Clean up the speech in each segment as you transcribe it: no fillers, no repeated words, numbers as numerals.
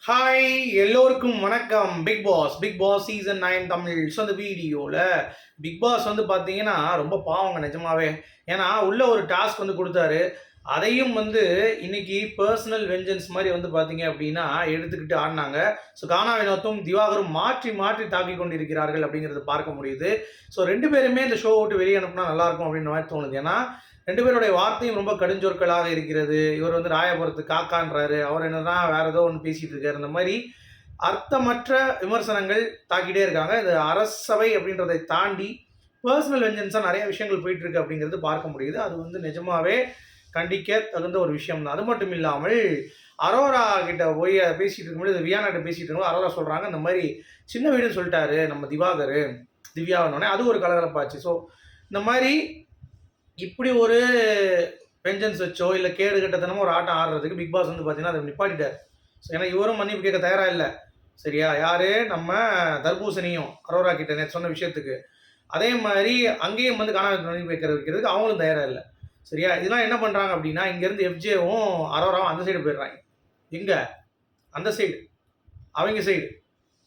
Hi எல்லோருக்கும் வணக்கம். Bigg Boss season 9 Tamil. So அந்த வீடியோவில் பிக் பாஸ் வந்து பார்த்தீங்கன்னா ரொம்ப பாவங்க நிஜமாவே. ஏன்னா உள்ள ஒரு டாஸ்க் வந்து கொடுத்தாரு. அதையும் வந்து இன்னைக்கு பர்சனல் வெஞ்சன்ஸ் மாதிரி வந்து பார்த்தீங்க அப்படின்னா எடுத்துக்கிட்டு ஆடினாங்க. ஸோ கானா வினோத்தும் திவாகரும் மாற்றி மாற்றி தாக்கி கொண்டிருக்கிறார்கள் அப்படிங்கிறது பார்க்க முடியுது. ஸோ ரெண்டு பேருமே இந்த ஷோ விட்டு வெளியே அனுப்புனா நல்லாயிருக்கும் அப்படின்ற மாதிரி தோணுது. ஏன்னா ரெண்டு பேருடைய வார்த்தையும் ரொம்ப கடுஞ்சொற்களாக இருக்கிறது. இவர் வந்து ராயபுரத்து காக்கான்றாரு, அவர் என்னதான் வேற ஏதோ ஒன்று பேசிட்டு இருக்காரு. இந்த மாதிரி அர்த்தமற்ற விமர்சனங்கள் தாக்கிட்டே இருக்காங்க. இது அரசவை அப்படின்றதை தாண்டி பர்சனல் வெஞ்சன்ஸாக நிறைய விஷயங்கள் போயிட்டு இருக்கு அப்படிங்கிறது பார்க்க முடியுது. அது வந்து நிஜமாவே கண்டிக்க தகுந்த ஒரு விஷயம் தான். அது மட்டும் இல்லாமல் அரோரா கிட்ட போய் பேசிட்டு இருக்கும்போது வியானாட்ட பேசிட்டு இருக்கும்போது அரோரா சொல்றாங்க, இந்த மாதிரி சின்ன வீடுன்னு சொல்லிட்டாரு நம்ம திவ்யாவினோடனே அது ஒரு கலகலப்பாச்சு. ஸோ இந்த மாதிரி இப்படி ஒரு வெஞ்சன்ஸ் வச்சோ இல்லை கேடு கட்டத்தனமோ ஒரு ஆட்டம் ஆடுறதுக்கு பிக் பாஸ் வந்து பார்த்தீங்கன்னா அதை நிப்பாட்டிட்டார். ஸோ ஏன்னா இவரும் மன்னிப்பு கேட்க தயாராக இல்லை. சரியா? யாரு நம்ம தர்பூசணியும் அரோரா கிட்ட நேற்று சொன்ன விஷயத்துக்கு அதே மாதிரி அங்கேயும் வந்து காணாமல் மன்னிப்பு வைக்கிறதுக்கு அவங்களும் தயாராக இல்லை. சரியா? இதெல்லாம் என்ன பண்ணுறாங்க அப்படின்னா இங்கேருந்து எஃப்ஜேவும் அரோராவும் அந்த சைடு போயிடுறாங்க. எங்கே? அந்த சைடு, அவங்க சைடு.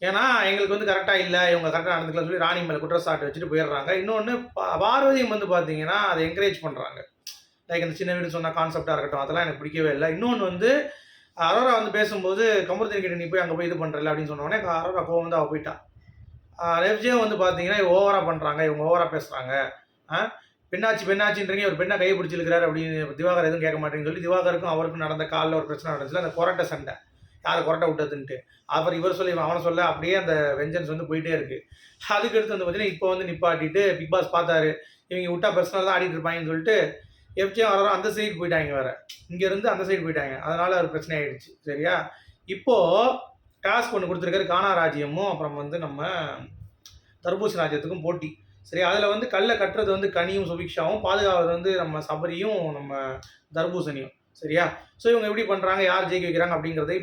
ஏன்னா எங்களுக்கு வந்து கரெக்டாக இல்லை, இவங்க கரெக்டாக நடந்துக்கலாம் சொல்லி ராணி மேலே குற்றச்சாட்டு வச்சுட்டு போயிடுறாங்க. இன்னொன்று பார்வதியும் வந்து பார்த்தீங்கன்னா அதை என்கரேஜ் பண்ணுறாங்க. லைக் அந்த சின்ன வீடு சொன்ன கான்செப்டாக இருக்கட்டும், அதெல்லாம் எனக்கு பிடிக்கவே இல்லை. இன்னொன்று வந்து அரோரா வந்து பேசும்போது கமருதீன் கிட்ட நீ போய் அங்கே போய் இது பண்ணுறல அப்படின்னு சொன்னோடனே அரோரா கோவம் வந்து அவள் போயிட்டான். ரெஃப்ஜே வந்து பார்த்தீங்கன்னா ஓவராக பண்ணுறாங்க, இவங்க ஓவராக பேசுகிறாங்க. பெண்ணாச்சின்றீங்க, ஒரு பெண்ணை கையை பிடிச்சிருக்கிறாரு அப்படின்னு திவாகர் எதுவும் கேட்க மாட்டேங்குன்னு சொல்லி திவாகருக்கும் அவருக்கும் நடந்த காலில் ஒரு பிரச்சனை நடந்துச்சு, அந்த கொரட்டை சண்டை, யாரை கொரட்டை விட்டதுன்ட்டு. அப்புறம் இவர் சொல்லி அவனை சொல்ல அப்படியே அந்த வெஞ்சன்ஸ் வந்து போயிட்டே இருக்கு. அதுக்கடுத்து வந்து பார்த்தீங்கன்னா இப்போ வந்து நிப்பாட்டிட்டு பிக் பாஸ் பார்த்தாரு, இவங்க விட்டா பர்சனல் தான் ஆடிட்டு இருப்பாங்கன்னு சொல்லிட்டு எஃப்ஜே வர அந்த சைடு போயிட்டாங்க, வேற இங்கேருந்து அந்த சைடு போயிட்டாங்க. அதனால ஒரு பிரச்சனை ஆயிடுச்சு. சரியா? இப்போ டாஸ்க் ஒன்று கொடுத்துருக்காரு கானா ராஜ்யமும் அப்புறம் வந்து நம்ம தர்பூசணி ராஜ்யத்துக்கும் போட்டி. சரி, அதில் வந்து கல்லை கட்டுறது வந்து கனியும் சுபிக்ஷாவும், பாதுகாவது வந்து நம்ம சபரியும் நம்ம தர்பூசணியும். சரியா? ஸோ இவங்க எப்படி பண்ணுறாங்க, யார் ஜெயிக்க வைக்கிறாங்க அப்படிங்கிறதை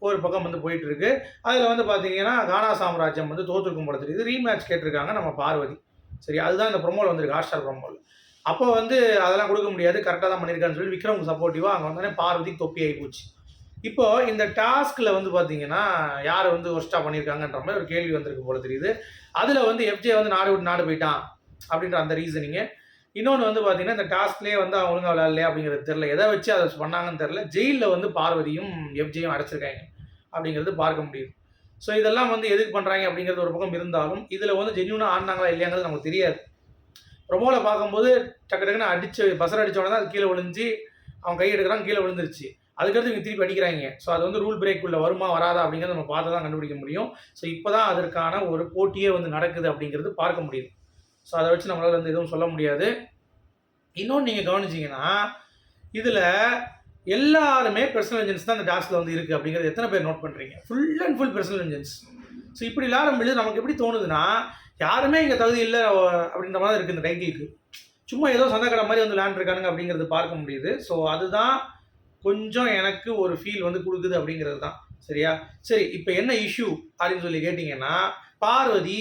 ஒரு பக்கம் வந்து போயிட்டு இருக்கு. அதில் வந்து பார்த்தீங்கன்னா கானா சாம்ராஜ்யம் வந்து தோற்றுக்கும் போல தெரியுது. ரீமேட்ச் கேட்டிருக்காங்க நம்ம பார்வதி. சரி, அதுதான் இந்த ப்ரொமோவில் வந்திருக்கு, ஹாட்ஸ்டார் ப்ரொமோவில். அப்போ வந்து அதெல்லாம் கொடுக்க முடியாது, கரெக்டாக தான் பண்ணியிருக்கான்னு சொல்லி விக்ரம் சப்போர்ட்டிவாக அங்கே வந்தோடனே பார்வதி தொப்பி ஆகி போச்சு. இப்போ இந்த டாஸ்கில் வந்து பார்த்தீங்கன்னா யார் வந்து ஒர்ஸ்ட்டாக பண்ணியிருக்காங்கன்ற மாதிரி ஒரு கேள்வி வந்திருக்கு போல தெரியுது. அதில் வந்து எஃப்ஜே வந்து நாடு விட்டு நாடு போயிட்டான் அப்படின்ற அந்த ரீசனிங்கு. இன்னொன்று வந்து பார்த்தீங்கன்னா இந்த டாஸ்க்லேயே வந்து அவங்க ஒழுங்காக விளையாடலையா அப்படிங்கிறது தெரில, எதை வச்சு அதை பண்ணாங்கன்னு தெரில. ஜெயிலில் வந்து பார்வதியும் எஃப்ஜேயும் அடைச்சிருக்காங்க அப்படிங்கிறது பார்க்க முடியுது. ஸோ இதெல்லாம் வந்து எதுக்கு பண்ணுறாங்க அப்படிங்கிறது ஒரு பக்கம் இருந்தாலும் இதில் வந்து ஜென்யூனாக ஆடினாங்களா இல்லையாங்கிறது நமக்கு தெரியாது. ப்ரொமோவில் பார்க்கும்போது டக்கு டக்குன்னு அடிச்சு பசர் அடித்தோடனே தான் அது கீழே விழுந்துச்சு, அவன் கை எடுக்கிறான், கீழே விழுந்துருச்சு. அதுக்கடுத்து இவங்க திருப்பி அடிக்கிறாங்க. ஸோ அது வந்து ரூல் பிரேக்குள்ளே வருமா வராதா அப்படிங்கிறத நம்ம பார்த்து தான் கண்டுபிடிக்க முடியும். ஸோ இப்போ தான் அதற்கான ஒரு போட்டியே வந்து நடக்குது அப்படிங்கிறது பார்க்க முடியுது. ஸோ அதை வச்சு நம்மளால் வந்து எதுவும் சொல்ல முடியாது. இன்னொன்று நீங்கள் கவனிச்சிங்கன்னா இதில் எல்லாருமே பர்சனல் வெஞ்சன்ஸ் தான் இந்த டாஸ்கில் வந்து இருக்குது அப்படிங்கிறது எத்தனை பேர் நோட் பண்ணுறீங்க? Full and full personal vengeance. So இப்படி விளையாடும்போது நமக்கு எப்படி தோணுதுன்னா யாருமே இங்கே தகுதி இல்லை அப்படின்ற மாதிரி இருக்குது இந்த டைட்டிலுக்கு. சும்மா ஏதோ சந்தக்கடை மாதிரி வந்து விளையாண்டுருக்கானுங்க அப்படிங்கிறது பார்க்க முடியுது. ஸோ அதுதான் கொஞ்சம் எனக்கு ஒரு ஃபீல் வந்து கொடுக்குது அப்படிங்கிறது தான். சரியா? சரி, இப்போ என்ன இஷ்யூ அப்படின்னு சொல்லி கேட்டிங்கன்னா பார்வதி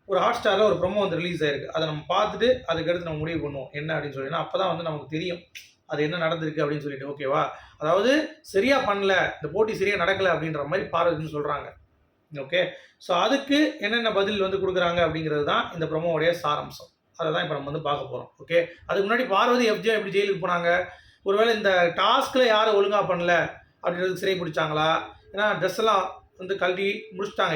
ஒரு ஹாட்ஸ்டாரில் ஒரு ப்ரொமோ வந்து ரிலீஸ் ஆயிருக்கு. அதை நம்ம பார்த்துட்டு அதுக்கடுத்து நம்ம முடிவு பண்ணுவோம் என்ன அப்படின்னு சொல்லினா அப்போ தான் வந்து நமக்கு தெரியும் அது என்ன நடந்திருக்கு அப்படின்னு சொல்லிட்டு. ஓகேவா? அதாவது சரியாக பண்ணல, இந்த போட்டி சரியாக நடக்கலை அப்படின்ற மாதிரி பார்வதின்னு சொல்கிறாங்க. ஓகே, ஸோ அதுக்கு என்னென்ன பதில் வந்து கொடுக்குறாங்க அப்படிங்கிறது தான் இந்த ப்ரொமோவுடைய சாராம்சம். அதை தான் இப்போ நம்ம வந்து பார்க்க போகிறோம். ஓகே, அதுக்கு முன்னாடி பார்வதி எஃப்ஜே எப்படி ஜெயிலுக்கு போனாங்க, ஒருவேளை இந்த டாஸ்கில் யாரும் ஒழுங்காக பண்ணல அப்படின்றதுக்கு சிறை பிடிச்சாங்களா? ஏன்னா ட்ரெஸ் எல்லாம் வந்து கழட்டி முடிச்சுட்டாங்க.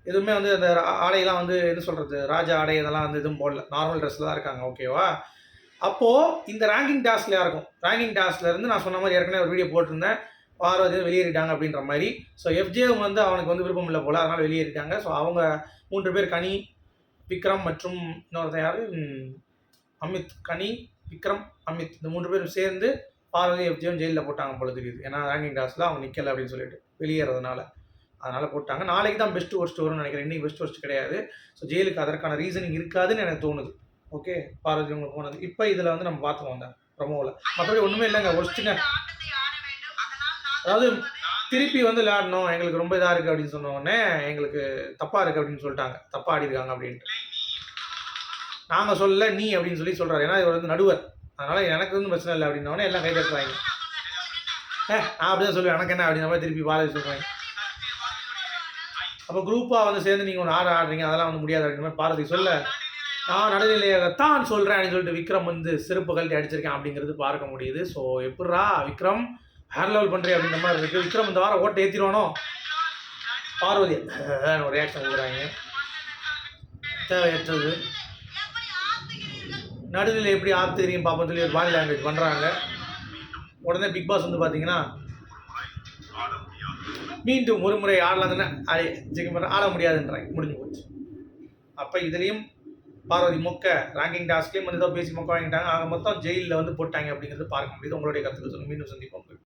எதுவுமே வந்து அந்த ஆடையெல்லாம் வந்து என்ன சொல்கிறது, ராஜா ஆடை இதெல்லாம் வந்து எதுவும் போடல, நார்மல் ட்ரெஸ்ஸில் தான் இருக்காங்க. ஓகேவா? அப்போது இந்த ரேங்கிங் டாஸ்கில் யாருக்கும், ரேங்கிங் டாஸ்க்லேருந்து நான் சொன்ன மாதிரி ஏற்கனவே ஒரு வீடியோ போட்டிருந்தேன், பார்வதி வெளியேறிட்டாங்க அப்படின்ற மாதிரி. ஸோ எஃப்ஜேவும் வந்து அவனுக்கு வந்து விருப்பம் இல்லை போல், அதனால் வெளியேறிட்டாங்க. ஸோ அவங்க 3 பேர், கனி, விக்ரம் மற்றும் இன்னொருத்தன் யார், அமித். கனி, விக்ரம், அமித், இந்த 3 பேரும் சேர்ந்து பார்வதி எஃப்ஜேவும் ஜெயிலில் போட்டாங்க போல தெரியுது. ஏன்னா ரேங்கிங் டாஸ்கில் அவங்க நிற்கலை அப்படின்னு சொல்லிட்டு வெளியேறதுனால அதனால் போட்டாங்க. நாளைக்கு தான் பெஸ்ட் ஒர்ஸ்ட் வரும்னு நினைக்கிறேன், இன்றைக்கி பெஸ்ட் ஒர்ஸ்ட் கிடையாது. ஸோ ஜெயிலுக்கு அதற்கான ரீசனிங் இருக்காதுன்னு எனக்கு தோணுது. ஓகே, பார்வதி உங்களுக்கு போனது. இப்போ இதில் வந்து நம்ம பார்த்துருவோம் அந்த ப்ரொமோவில். மற்றபடி ஒன்றுமே இல்லைங்க, ஒர்ஸ்ட்டுங்க. அதாவது திருப்பி வந்து விளையாடணும், எங்களுக்கு ரொம்ப இதாக இருக்குது அப்படின்னு சொன்ன உடனே எங்களுக்கு தப்பாக இருக்குது அப்படின்னு சொல்லிட்டாங்க, தப்பாக ஆடிருக்காங்க அப்படின்ட்டு. நாங்கள் சொல்லலை நீ அப்படின்னு சொல்லி சொல்கிறாரு. ஏன்னா இவர் வந்து நடுவர், அதனால் எனக்கு வந்து பிரச்சனை இல்லை அப்படின்னோடனே எல்லாம் கை தட்டுறாங்க. நான் அப்படி தான் சொல்லுவேன், எனக்கு என்ன அப்படின்ற மாதிரி திருப்பி பாரதி சொல்கிறாங்க. அப்போ குரூப்பாக வந்து சேர்ந்து நீங்கள் ஒரு ஆடுறீங்க அதெல்லாம் வந்து முடியாது அப்படின்ற மாதிரி பார்வதி சொல்ல, நான் நடுநிலையாகத்தான் சொல்கிறேன் அப்படின்னு சொல்லிட்டு விக்ரம் வந்து செருப்பு கழட்டி அடிச்சிருக்கேன் அப்படிங்கிறது பார்க்க முடியுது. ஸோ எப்புட்றா விக்ரம் வேற லெவல் பண்ணுறே அப்படின்ற மாதிரி இருக்குது. விக்ரம் இந்த வாரம் ஓட்டை ஏற்றிடுவானோ? பார்வதி ஒரு ரியாக்ஷன் கொடுக்குறாங்க. தேவையற்றது. நடுநிலை எப்படி ஆத்துறீங்க பார்ப்போம் சொல்லி ஒரு பாடி லாங்குவேஜ் பண்ணுறாங்க. உடனே பிக் பாஸ் வந்து பார்த்தீங்கன்னா மீண்டும் ஒரு முறை ஆடலாம் தானே ஆட முடியாதுன்றாங்க. முடிஞ்சு போச்சு. அப்போ இதுலேயும் பார்வதி மொக்க ரேங்கிங் டாஸ்க்லேயும் வந்து ஏதோ பேசி மொக்க வாங்கிட்டாங்க. ஆக மொத்தம் ஜெயிலில் வந்து போட்டாங்க அப்படிங்கிறது பார்க்க முடியுது. உங்களுடைய கருத்துக்கள் சொல்லுங்கள். மீண்டும் சந்திப்போம்.